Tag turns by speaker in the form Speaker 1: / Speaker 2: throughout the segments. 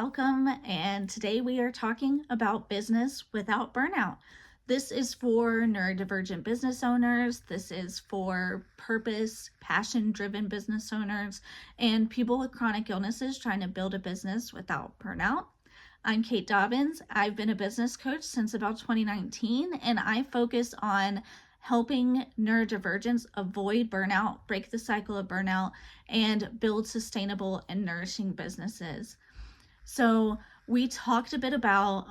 Speaker 1: welcome. And today we are talking about business without burnout. This is for neurodivergent business owners. This is for purpose, passion-driven business owners, and people with chronic illnesses trying to build a business without burnout. I'm Kate Dobbins. I've been a business coach since about 2019, and I focus on helping neurodivergents avoid burnout, break the cycle of burnout, and build sustainable and nourishing businesses. So we talked a bit about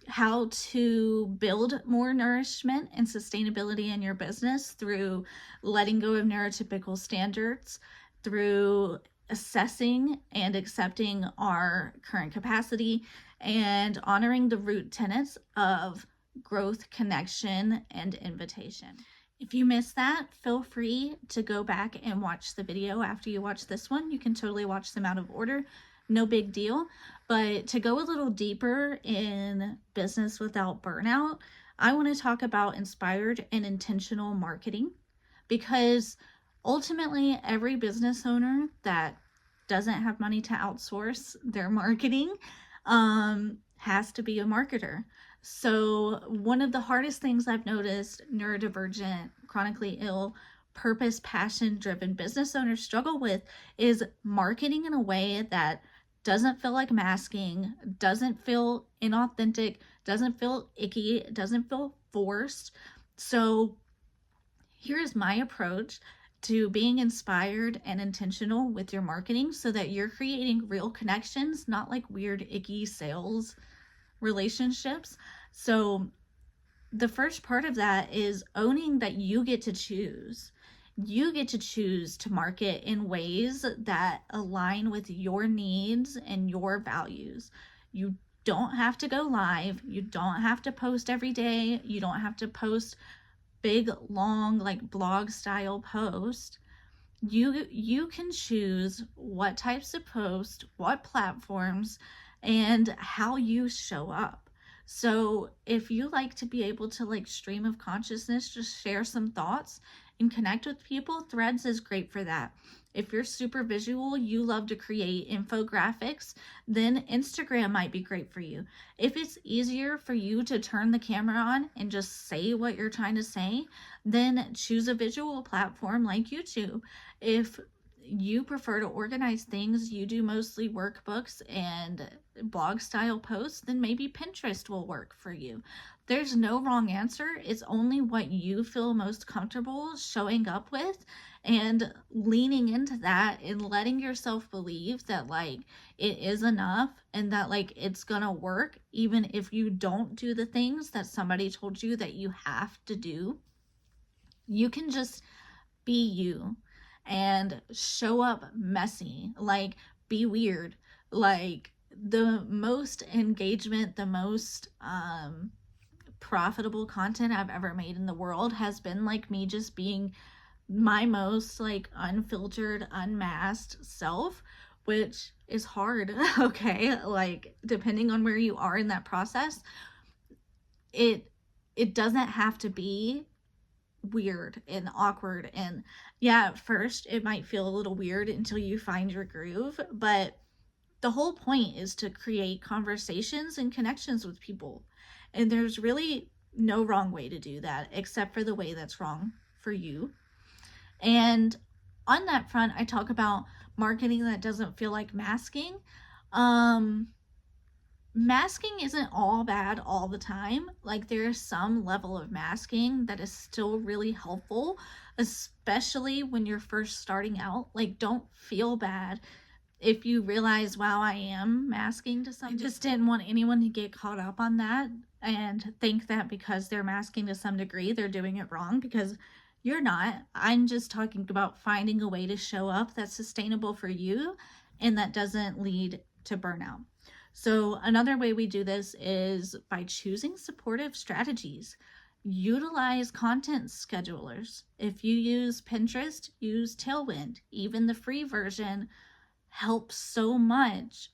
Speaker 1: how to build more nourishment and sustainability in your business through letting go of neurotypical standards, through assessing and accepting our current capacity, and honoring the root tenets of growth, connection, and invitation. If you missed that, feel free to go back and watch the video after you watch this one. You can totally watch them out of order, no big deal. But to go a little deeper in business without burnout, I want to talk about inspired and intentional marketing, because ultimately every business owner that doesn't have money to outsource their marketing has to be a marketer. So one of the hardest things I've noticed neurodivergent, chronically ill, purpose, passion-driven business owners struggle with is marketing in a way that doesn't feel like masking, doesn't feel inauthentic, doesn't feel icky, doesn't feel forced. So here's my approach to being inspired and intentional with your marketing so that you're creating real connections, not like weird, icky sales relationships. So the first part of that is owning that you get to choose. You get to choose to market in ways that align with your needs and your values. You don't have to go live. You don't have to post every day. You don't have to post big, long, like blog style post. You can choose what types of posts, what platforms, and how you show up. So if you like to be able to like stream of consciousness, just share some thoughts and connect with people, Threads is great for that. If you're super visual, you love to create infographics, then Instagram might be great for you. If it's easier for you to turn the camera on and just say what you're trying to say, then choose a visual platform like YouTube. If you prefer to organize things, you do mostly workbooks and blog style posts, then maybe Pinterest will work for you. There's no wrong answer. It's only what you feel most comfortable showing up with and leaning into that and letting yourself believe that like it is enough and that like it's gonna work even if you don't do the things that somebody told you that you have to do. You can just be you and show up messy, like be weird. Like the most engagement, the most profitable content I've ever made in the world has been like me just being my most like unfiltered, unmasked self, which is hard. Okay, like depending on where you are in that process, it doesn't have to be weird and awkward. And yeah, at first it might feel a little weird until you find your groove, but the whole point is to create conversations and connections with people. And there's really no wrong way to do that except for the way that's wrong for you. And on that front, I talk about marketing that doesn't feel like masking. Masking isn't all bad all the time. Like there is some level of masking that is still really helpful, especially when you're first starting out. Like don't feel bad if you realize, wow, I am masking to some. I just didn't want anyone to get caught up on that and think that because they're masking to some degree, they're doing it wrong, because you're not. I'm just talking about finding a way to show up that's sustainable for you and that doesn't lead to burnout. So another way we do this is by choosing supportive strategies. Utilize content schedulers. If you use Pinterest, use Tailwind. Even the free version helps so much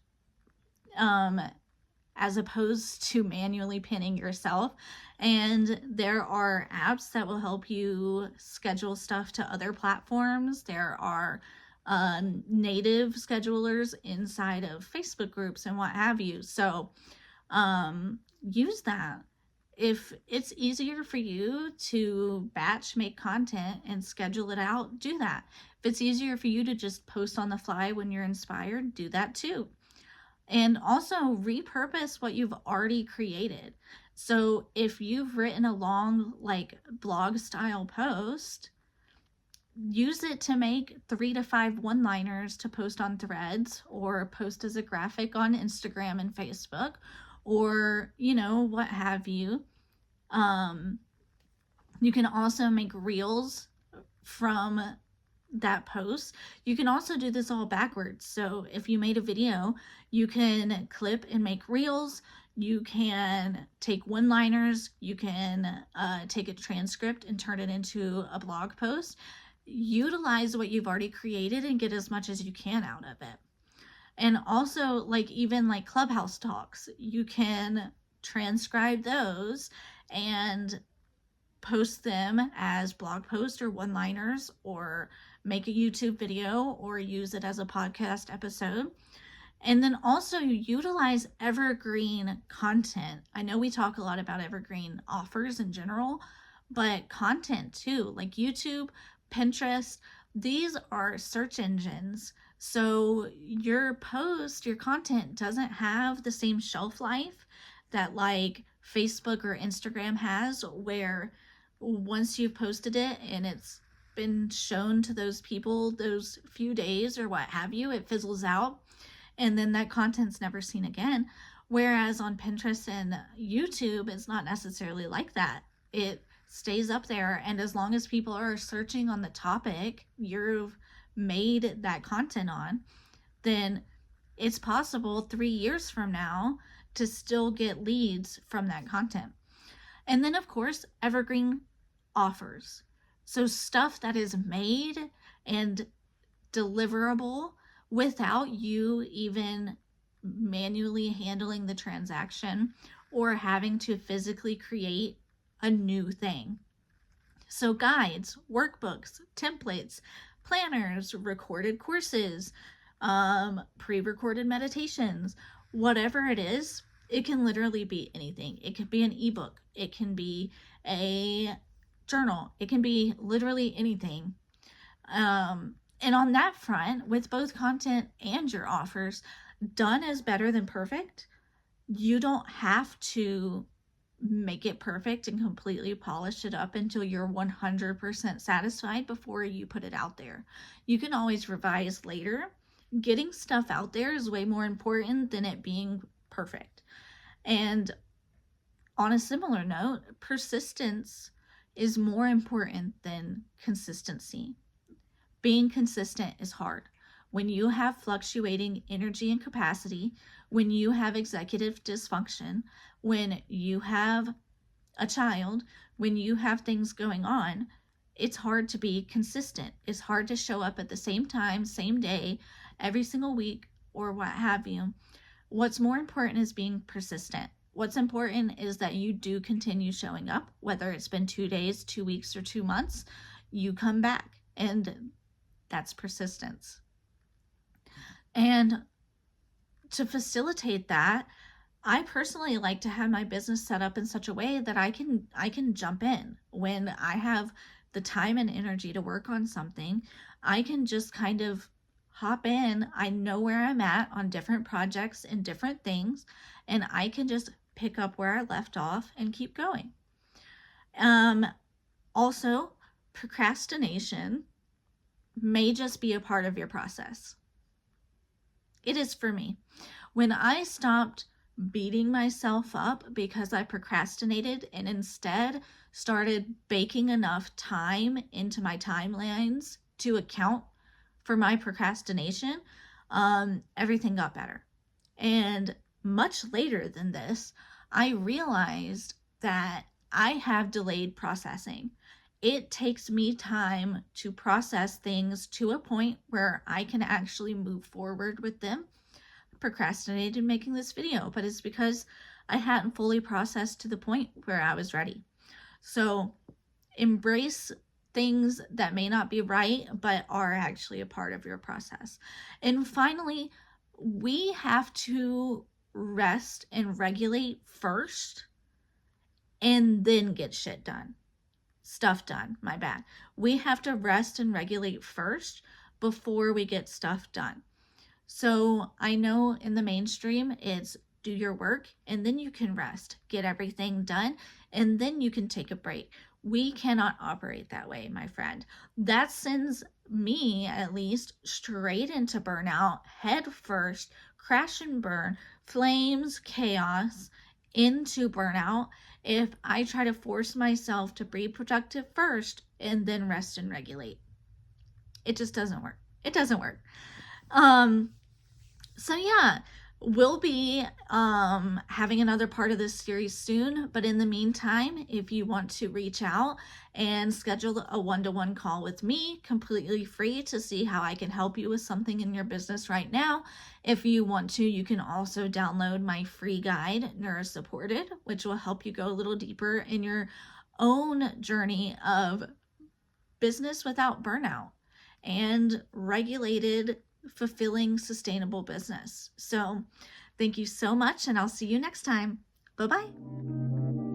Speaker 1: as opposed to manually pinning yourself. And there are apps that will help you schedule stuff to other platforms. There are native schedulers inside of Facebook groups and what have you. So use that. If it's easier for you to batch make content and schedule it out, do that. If it's easier for you to just post on the fly when you're inspired, do that too. And also repurpose what you've already created. So if you've written a long, like, blog style post, use it to make 3 to 5 one-liners to post on Threads or post as a graphic on Instagram and Facebook, or, what have you. You can also make reels from that post. You can also do this all backwards. So if you made a video, you can clip and make reels. You can take one-liners. You can take a transcript and turn it into a blog post. Utilize what you've already created and get as much as you can out of it. And also, even Clubhouse talks, you can transcribe those and post them as blog posts or one-liners, or make a YouTube video, or use it as a podcast episode. And then also utilize evergreen content. I know we talk a lot about evergreen offers in general, but content too, like YouTube, Pinterest, these are search engines. So your post, your content doesn't have the same shelf life that Facebook or Instagram has, where once you've posted it and it's been shown to those people those few days or what have you, it fizzles out and then that content's never seen again. Whereas on Pinterest and YouTube, it's not necessarily like that. It stays up there, and as long as people are searching on the topic you've made that content on, then it's possible 3 years from now to still get leads from that content. And then, of course, evergreen offers. So stuff that is made and deliverable without you even manually handling the transaction or having to physically create a new thing. So guides, workbooks, templates, planners, recorded courses, pre-recorded meditations, whatever it is, it can literally be anything. It could be an ebook. It can be a journal. It can be literally anything. And on that front, with both content and your offers, done is better than perfect. You don't have to make it perfect and completely polish it up until you're 100% satisfied before you put it out there. You can always revise later. Getting stuff out there is way more important than it being perfect. And on a similar note, persistence is more important than consistency. Being consistent is hard. When you have fluctuating energy and capacity, when you have executive dysfunction, when you have a child, when you have things going on, it's hard to be consistent. It's hard to show up at the same time, same day, every single week, or what have you. What's more important is being persistent. What's important is that you do continue showing up, whether it's been 2 days, 2 weeks, or 2 months, you come back, and that's persistence. And to facilitate that, I personally like to have my business set up in such a way that I can jump in when I have the time and energy to work on something. I can just kind of hop in. I know where I'm at on different projects and different things, and I can just pick up where I left off and keep going. Also, procrastination may just be a part of your process. It is for me. When I stopped beating myself up because I procrastinated and instead started baking enough time into my timelines to account for my procrastination, everything got better. And much later than this, I realized that I have delayed processing. It takes me time to process things to a point where I can actually move forward with them. I procrastinated making this video, but it's because I hadn't fully processed to the point where I was ready. So embrace things that may not be right, but are actually a part of your process. And finally, we have to rest and regulate first and then get stuff done. My bad. We have to rest and regulate first before we get stuff done. So I know in the mainstream, it's do your work and then you can rest, get everything done, and then you can take a break. We cannot operate that way, my friend. That sends me, at least, straight into burnout, head first, crash and burn, flames, chaos, into burnout if I try to force myself to be productive first and then rest and regulate. It just doesn't work. It doesn't work. So yeah, we'll be having another part of this series soon, but in the meantime, if you want to reach out and schedule a one-to-one call with me, completely free, to see how I can help you with something in your business right now. If you want to, you can also download my free guide, Neurosupported, which will help you go a little deeper in your own journey of business without burnout and regulated, fulfilling, sustainable business. So thank you so much, and I'll see you next time. Bye-bye.